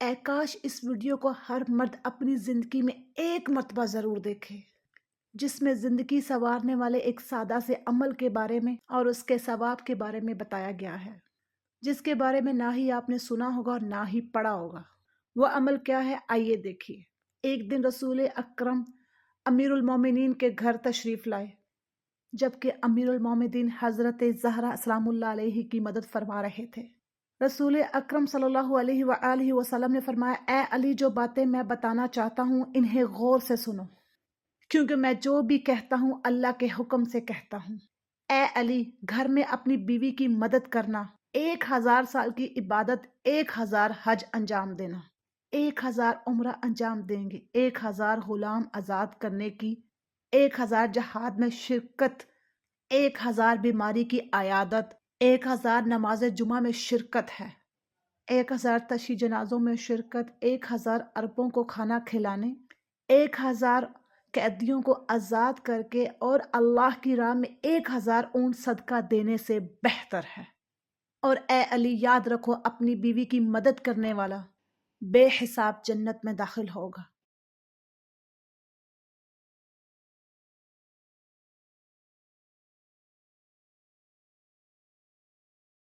اے کاش اس ویڈیو کو ہر مرد اپنی زندگی میں ایک مرتبہ ضرور دیکھے، جس میں زندگی سنوارنے والے ایک سادہ سے عمل کے بارے میں اور اس کے ثواب کے بارے میں بتایا گیا ہے، جس کے بارے میں نہ ہی آپ نے سنا ہوگا اور نہ ہی پڑھا ہوگا۔ وہ عمل کیا ہے آئیے دیکھیے۔ ایک دن رسول اکرم امیر المومنین کے گھر تشریف لائے، جبکہ امیر المومنین حضرت زہرا سلام اللہ علیہ کی مدد فرما رہے تھے۔ رسول اکرم صلی اللہ علیہ وآلہ وسلم نے فرمایا، اے علی، جو باتیں میں بتانا چاہتا ہوں انہیں غور سے سنو، کیونکہ میں جو بھی کہتا ہوں اللہ کے حکم سے کہتا ہوں۔ اے علی، گھر میں اپنی بیوی کی مدد کرنا، 1000 سال کی عبادت، 1000 حج انجام دینا، 1000 عمرہ انجام دیں گے، 1000 غلام آزاد کرنے کی، 1000 جہاد میں شرکت، 1000 بیماری کی عیادت، 1000 نماز جمعہ میں شرکت ہے، 1000 تشییع جنازوں میں شرکت، 1000 عربوں کو کھانا کھلانے، 1000 قیدیوں کو آزاد کر کے اور اللہ کی راہ میں 1000 اونٹ صدقہ دینے سے بہتر ہے۔ اور اے علی، یاد رکھو، اپنی بیوی کی مدد کرنے والا بے حساب جنت میں داخل ہوگا۔